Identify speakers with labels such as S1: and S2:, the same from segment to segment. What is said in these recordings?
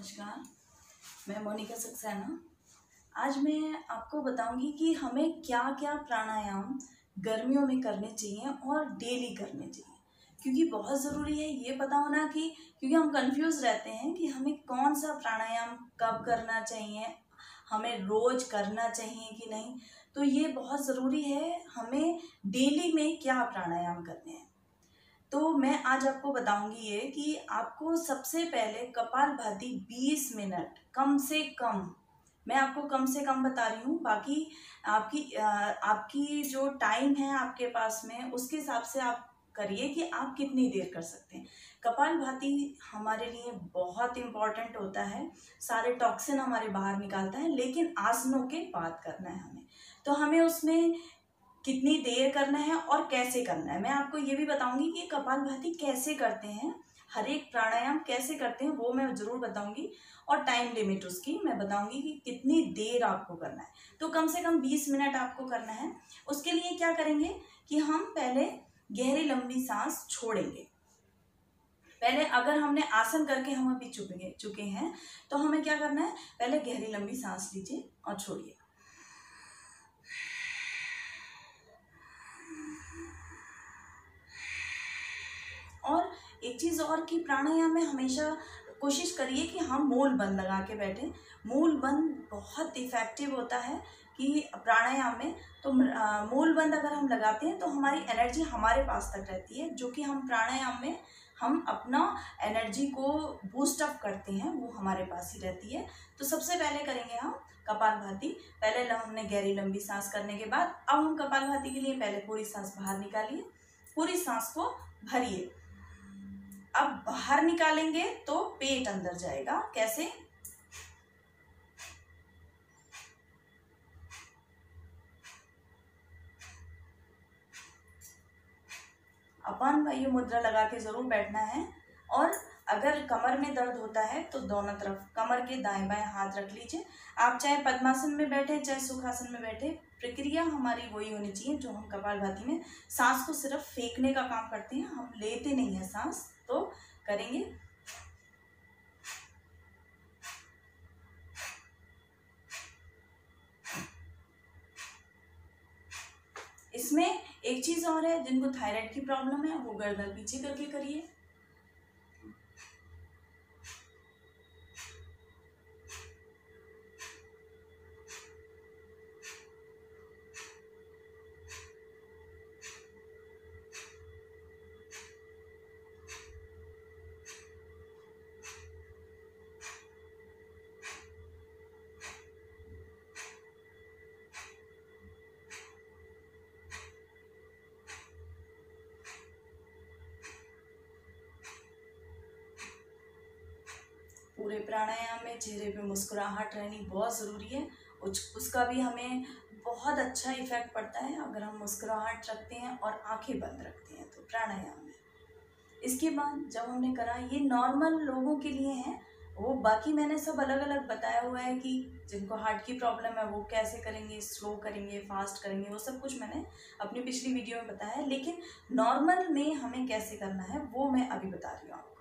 S1: नमस्कार, मैं मोनिका सक्सेना। आज मैं आपको बताऊंगी कि हमें क्या क्या प्राणायाम गर्मियों में करने चाहिए और डेली करने चाहिए, क्योंकि बहुत ज़रूरी है ये पता होना कि क्योंकि हम कंफ्यूज रहते हैं कि हमें कौन सा प्राणायाम कब करना चाहिए, हमें रोज़ करना चाहिए कि नहीं। तो ये बहुत ज़रूरी है हमें डेली में क्या प्राणायाम करने हैं। तो मैं आज आपको बताऊंगी ये कि आपको सबसे पहले कपालभाति 20 मिनट कम से कम, मैं आपको कम से कम बता रही हूँ, बाकी आपकी जो टाइम है आपके पास में उसके हिसाब से आप करिए कि आप कितनी देर कर सकते हैं। कपालभाति हमारे लिए बहुत इम्पॉर्टेंट होता है, सारे टॉक्सिन हमारे बाहर निकालता है, लेकिन आसनों के बाद करना है हमें। तो हमें उसमें कितनी देर करना है और कैसे करना है, मैं आपको ये भी बताऊंगी कि कपालभाति कैसे करते हैं, हर एक प्राणायाम कैसे करते हैं वो मैं ज़रूर बताऊंगी, और टाइम लिमिट उसकी मैं बताऊंगी कि कितनी देर आपको करना है। तो कम से कम 20 मिनट आपको करना है। उसके लिए क्या करेंगे कि हम पहले गहरी लंबी सांस छोड़ेंगे। पहले अगर हमने आसन करके हम अभी चुके हैं तो हमें क्या करना है, पहले गहरी लंबी सांस लीजिए और छोड़िए। और एक चीज़ और कि प्राणायाम में हमेशा कोशिश करिए कि हम मूल बंद लगा के बैठें। मूल बंद बहुत इफ़ेक्टिव होता है कि प्राणायाम में, तो मूल बंद अगर हम लगाते हैं तो हमारी एनर्जी हमारे पास तक रहती है, जो कि हम प्राणायाम में हम अपना एनर्जी को बूस्ट अप करते हैं वो हमारे पास ही रहती है। तो सबसे पहले करेंगे हम कपालभाति। पहले हमने गहरी लंबी सांस करने के बाद अब हम कपालभाति के लिए पहले पूरी सांस बाहर निकालिए, पूरी सांस को भरिए। अब बाहर निकालेंगे तो पेट अंदर जाएगा, कैसे? अपान वायु मुद्रा लगा के जरूर बैठना है। और अगर कमर में दर्द होता है तो दोनों तरफ कमर के दाएं बाएं हाथ रख लीजिए। आप चाहे पद्मासन में बैठे चाहे सुखासन में बैठे, प्रक्रिया हमारी वही होनी चाहिए जो हम कपालभाति में सांस को सिर्फ फेंकने का काम करते हैं, हम लेते नहीं है सांस। तो करेंगे इसमें एक चीज और है, जिनको थायराइड की प्रॉब्लम है वो गर्दन पीछे करके करिए। पूरे प्राणायाम में चेहरे पे मुस्कुराहट रहनी बहुत ज़रूरी है। उसका भी हमें बहुत अच्छा इफेक्ट पड़ता है अगर हम मुस्कुराहट रखते हैं और आंखें बंद रखते हैं तो प्राणायाम में। इसके बाद जब हमने करा, ये नॉर्मल लोगों के लिए है, वो बाकी मैंने सब अलग अलग बताया हुआ है कि जिनको हार्ट की प्रॉब्लम है वो कैसे करेंगे, स्लो करेंगे, फास्ट करेंगे, वो सब कुछ मैंने अपनी पिछली वीडियो में बताया है। लेकिन नॉर्मल में हमें कैसे करना है वो मैं अभी बता रही हूँ आपको।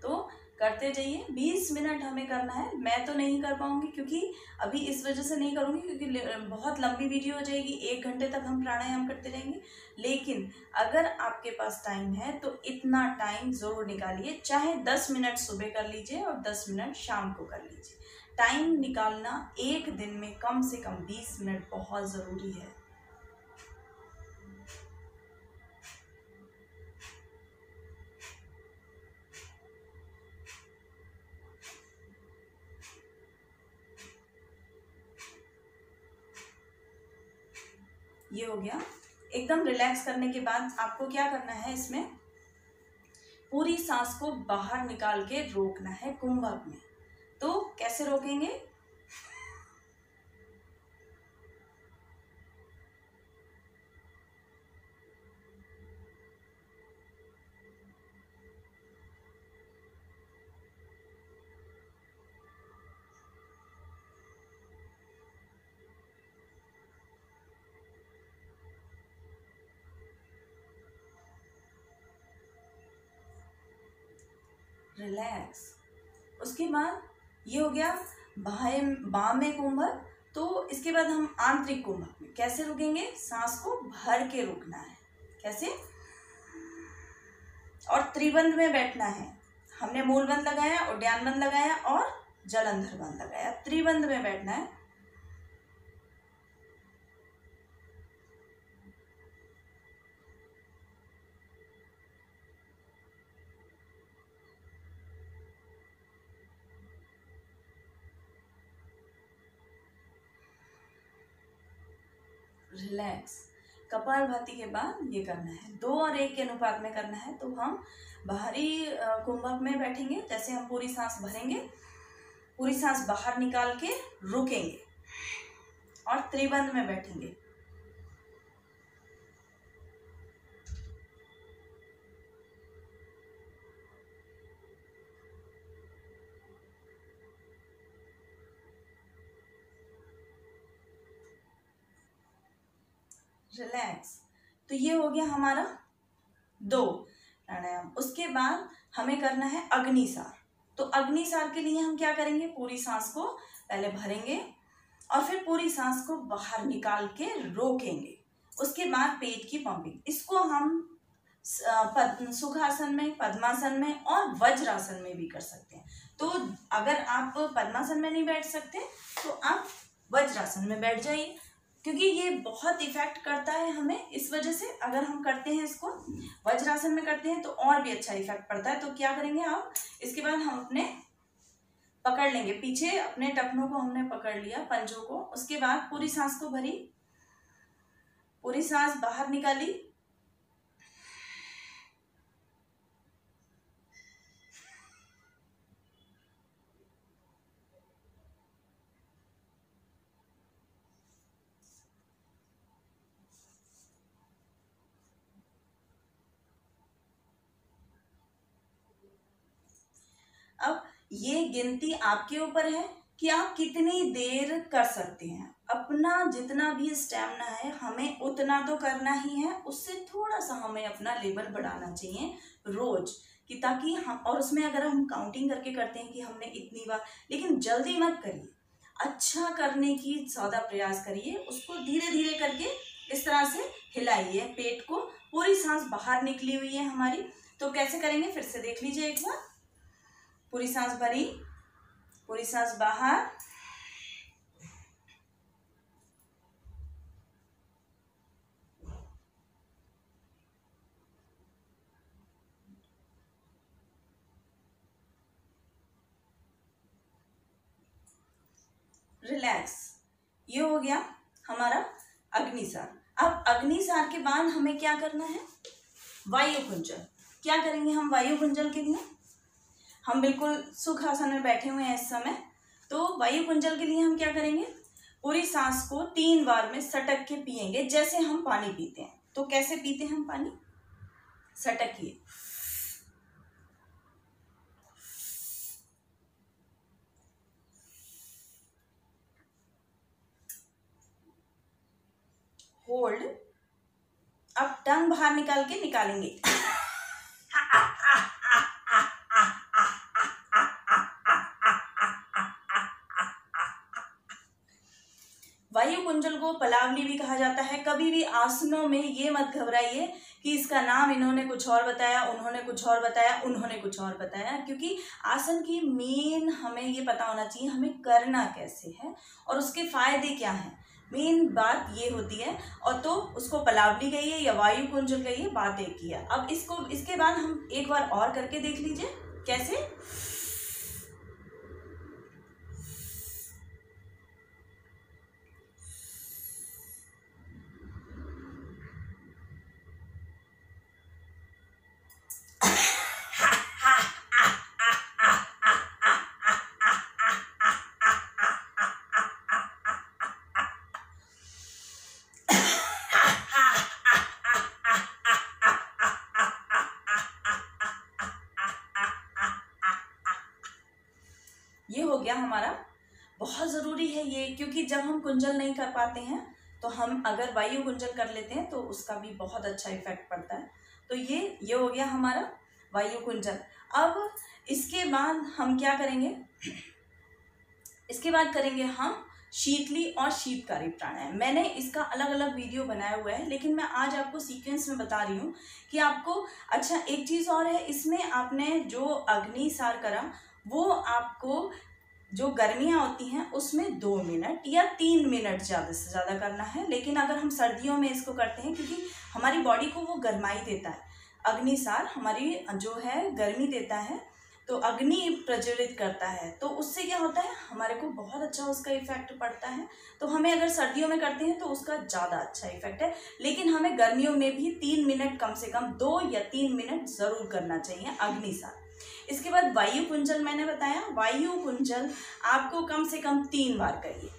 S1: तो करते जाइए, 20 मिनट हमें करना है। मैं तो नहीं कर पाऊंगी क्योंकि अभी इस वजह से नहीं करूंगी क्योंकि बहुत लंबी वीडियो हो जाएगी, 1 घंटे तक हम प्राणायाम करते रहेंगे। लेकिन अगर आपके पास टाइम है तो इतना टाइम ज़रूर निकालिए, चाहे 10 मिनट सुबह कर लीजिए और 10 मिनट शाम को कर लीजिए। टाइम निकालना एक दिन में कम से कम 20 मिनट बहुत ज़रूरी है। ये हो गया। एकदम रिलैक्स करने के बाद आपको क्या करना है, इसमें पूरी सांस को बाहर निकाल के रोकना है कुंभक में। तो कैसे रोकेंगे? रिलैक्स। उसके बाद ये हो गया बाह्य कुंभक। तो इसके बाद हम आंतरिक कुंभक में कैसे रुकेंगे, सांस को भर के रुकना है, कैसे, और त्रिबंध में बैठना है। हमने मूलबंध लगाया, उड्डयन बंध लगाया और जलंधर बंध लगाया, त्रिबंध में बैठना है। रिलैक्स। कपालभाति के बाद ये करना है, 2 और 1 के अनुपात में करना है। तो हम बाहरी कुंभक में बैठेंगे, जैसे हम पूरी सांस भरेंगे, पूरी सांस बाहर निकाल के रुकेंगे और त्रिबंध में बैठेंगे। रिलैक्स। तो ये हो गया हमारा 2 प्राणायाम। उसके बाद हमें करना है अग्निसार। तो अग्निसार के लिए हम क्या करेंगे, पूरी सांस को पहले भरेंगे और फिर पूरी सांस को बाहर निकाल के रोकेंगे। उसके बाद पेट की पंपिंग। इसको हम सुखासन में, पद्मासन में और वज्रासन में भी कर सकते हैं। तो अगर आप पद्मासन में नहीं बैठ सकते तो आप वज्रासन में बैठ जाइए, क्योंकि ये बहुत इफेक्ट करता है हमें। इस वजह से अगर हम करते हैं इसको वज्रासन में करते हैं तो और भी अच्छा इफेक्ट पड़ता है। तो क्या करेंगे आप, इसके बाद हम अपने पकड़ लेंगे पीछे, अपने टखनों को हमने पकड़ लिया, पंजों को। उसके बाद पूरी सांस को भरी, पूरी सांस बाहर निकाली, अब ये गिनती आपके ऊपर है कि आप कितनी देर कर सकते हैं। अपना जितना भी स्टैमिना है हमें उतना तो करना ही है, उससे थोड़ा सा हमें अपना लेवल बढ़ाना चाहिए रोज, कि ताकि हम, और उसमें अगर हम काउंटिंग करके करते हैं कि हमने इतनी बार, लेकिन जल्दी मत करिए, अच्छा करने की ज़्यादा प्रयास करिए। उसको धीरे धीरे करके इस तरह से हिलाइए पेट को। पूरी सांस बाहर निकली हुई है हमारी, तो कैसे करेंगे फिर से देख लीजिए एक बार। पूरी सांस भरी, पूरी सांस बाहर, रिलैक्स। ये हो गया हमारा अग्निसार। अब अग्निसार के बाद हमें क्या करना है, वायु कुंजल। क्या करेंगे हम वायु कुंजल के लिए, हम बिल्कुल सुखासन में बैठे हुए हैं इस समय। तो वायु कुंजल के लिए हम क्या करेंगे, पूरी सांस को 3 बार में सटक के पिएंगे, जैसे हम पानी पीते हैं। तो कैसे पीते हैं हम पानी, सटकिए, होल्ड। अब टंग बाहर निकाल के निकालेंगे, वायु कुंजल को पलावली भी कहा जाता है। कभी भी आसनों में ये मत घबराइए कि इसका नाम इन्होंने कुछ और बताया, उन्होंने कुछ और बताया, उन्होंने कुछ और बताया, क्योंकि आसन की मेन हमें ये पता होना चाहिए हमें करना कैसे है और उसके फायदे क्या हैं। मेन बात ये होती है। और तो उसको पलावली कहिए या वायु कुंजल कहिए, बात एक ही है। अब इसके बाद हम एक बार और करके देख लीजिए कैसे। ये हो गया हमारा, बहुत ज़रूरी है ये, क्योंकि जब हम कुंजल नहीं कर पाते हैं तो हम अगर वायु कुंजल कर लेते हैं तो उसका भी बहुत अच्छा इफेक्ट पड़ता है। तो ये हो गया हमारा वायु कुंजल। अब इसके बाद हम क्या करेंगे, इसके बाद करेंगे हम शीतली और शीतकारी प्राणायाम। मैंने इसका अलग अलग वीडियो बनाया हुआ है, लेकिन मैं आज आपको सीक्वेंस में बता रही हूँ कि आपको, अच्छा एक चीज़ और है, इसमें आपने जो अग्निसार करा वो आपको जो गर्मियाँ होती हैं उसमें 2 मिनट या 3 मिनट ज़्यादा से ज़्यादा करना है। लेकिन अगर हम सर्दियों में इसको करते हैं, क्योंकि हमारी बॉडी को वो गर्माई देता है, अग्निसार हमारी जो है गर्मी देता है, तो अग्नि प्रज्वलित करता है, तो उससे क्या होता है, हमारे को बहुत अच्छा उसका इफेक्ट पड़ता है। तो हमें अगर सर्दियों में करते हैं तो उसका ज़्यादा अच्छा इफेक्ट है, लेकिन हमें गर्मियों में भी 3 मिनट, कम से कम 2 या 3 मिनट ज़रूर करना चाहिए अग्निसार। इसके बाद वायु कुंजल मैंने बताया, वायु कुंजल आपको कम से कम 3 बार करिए।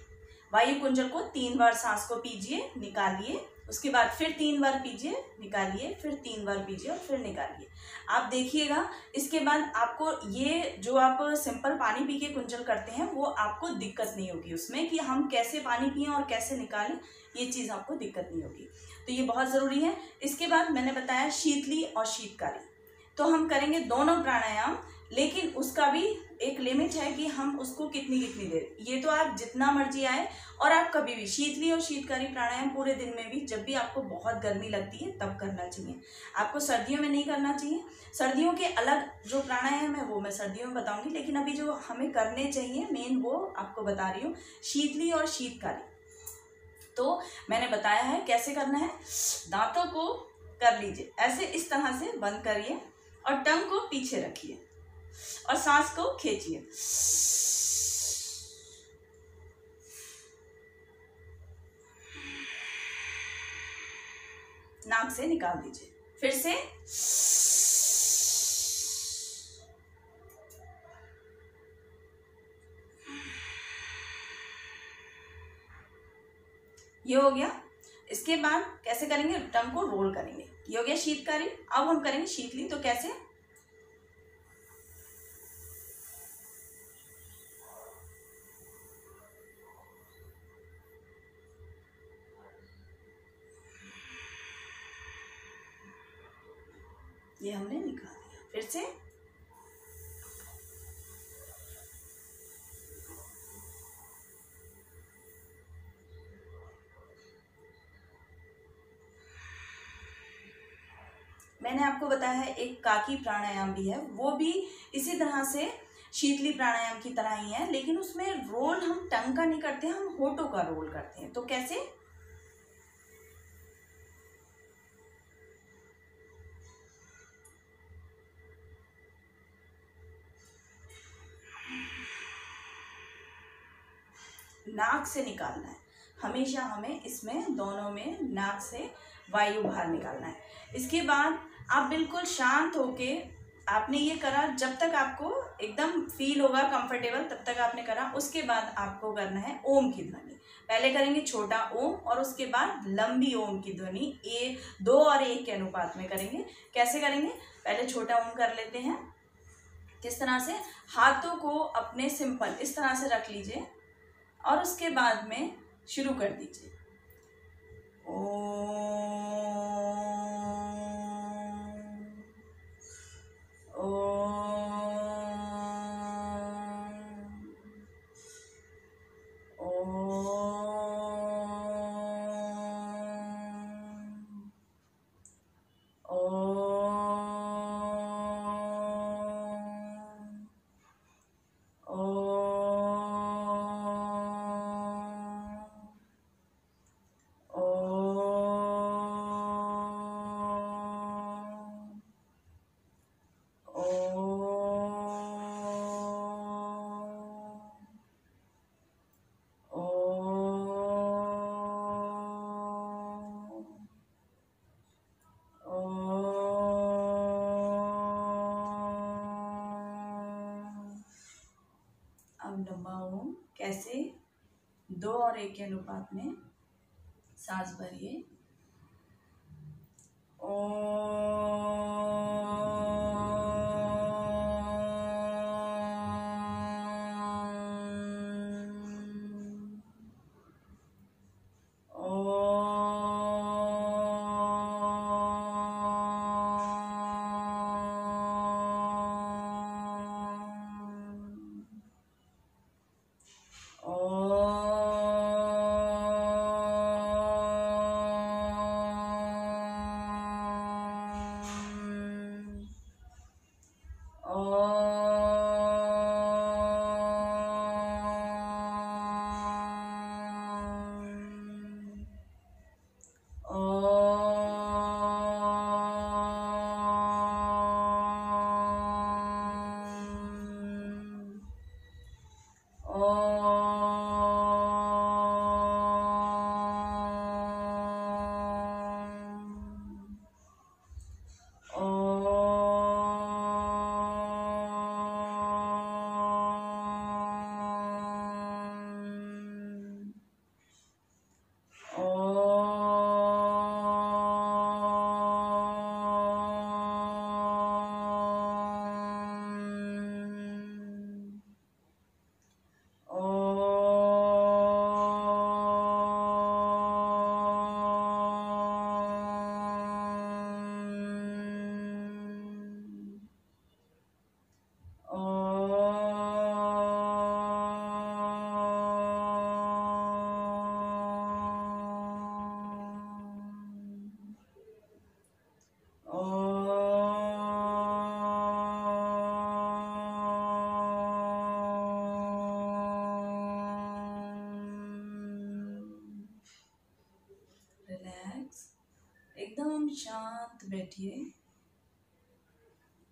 S1: वायु कुंजल को 3 बार सांस को पीजिए, निकालिए, उसके बाद फिर 3 बार पीजिए, निकालिए, फिर 3 बार पीजिए और फिर निकालिए। आप देखिएगा, इसके बाद आपको ये जो आप सिंपल पानी पी के कुंजल करते हैं वो आपको दिक्कत नहीं होगी उसमें, कि हम कैसे पानी पिएं और कैसे निकालें, ये चीज़ आपको दिक्कत नहीं होगी। तो ये बहुत ज़रूरी है। इसके बाद मैंने बताया शीतली और शीतकारी, तो हम करेंगे दोनों प्राणायाम, लेकिन उसका भी एक लिमिट है कि हम उसको कितनी कितनी देर, ये तो आप जितना मर्जी आए, और आप कभी भी शीतली और शीतकारी प्राणायाम पूरे दिन में भी, जब भी आपको बहुत गर्मी लगती है तब करना चाहिए। आपको सर्दियों में नहीं करना चाहिए। सर्दियों के अलग जो प्राणायाम है वो मैं सर्दियों में बताऊंगी, लेकिन अभी जो हमें करने चाहिए मेन वो आपको बता रही हूँ, शीतली और शीतकारी। तो मैंने बताया है कैसे करना है। दांतों को कर लीजिए ऐसे, इस तरह से बंद करिए और टंग को पीछे रखिए और सांस को खींचिए। नाक से निकाल दीजिए। फिर से ये हो गया। इसके बाद कैसे करेंगे, टंग को रोल करेंगे। ये हो गया शीतकारी। अब हम करेंगे शीतली। तो कैसे, ये हमने निकाल दिया। फिर से मैंने आपको बताया है एक काकी प्राणायाम भी है, वो भी इसी तरह से शीतली प्राणायाम की तरह ही है, लेकिन उसमें रोल हम टंग का नहीं करते, हम होठों का रोल करते हैं। तो कैसे, नाक से निकालना है हमेशा, हमें इसमें दोनों में नाक से वायु बाहर निकालना है। इसके बाद आप बिल्कुल शांत होके, आपने ये करा जब तक आपको एकदम फील होगा कंफर्टेबल, तब तक आपने करा। उसके बाद आपको करना है ओम की ध्वनि। पहले करेंगे छोटा ओम और उसके बाद लंबी ओम की ध्वनि, 2 और 1 के अनुपात में करेंगे। कैसे करेंगे, पहले छोटा ओम कर लेते हैं। किस तरह से, हाथों को अपने सिंपल इस तरह से रख लीजिए और उसके बाद में शुरू कर दीजिए। ओम, लंबा ओम। कैसे, 2 और 1 के अनुपात में सांस भरिए। रिलैक्स, एकदम शांत बैठिए।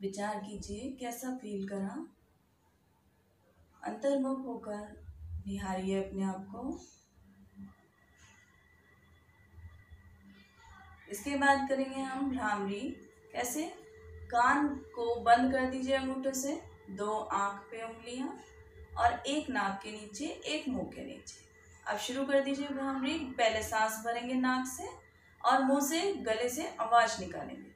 S1: विचार कीजिए कैसा फील करा। अंतर्मुख होकर निहारिए अपने आप को। इसके बाद करेंगे हम भ्रामरी। कैसे? कान को बंद कर दीजिए अंगूठों से, 2 आंख पे उंगलियां और एक नाक के नीचे, एक मुंह के नीचे। अब शुरू कर दीजिए भ्रामरी। पहले सांस भरेंगे नाक से और मुंह से, गले से आवाज निकालेंगे।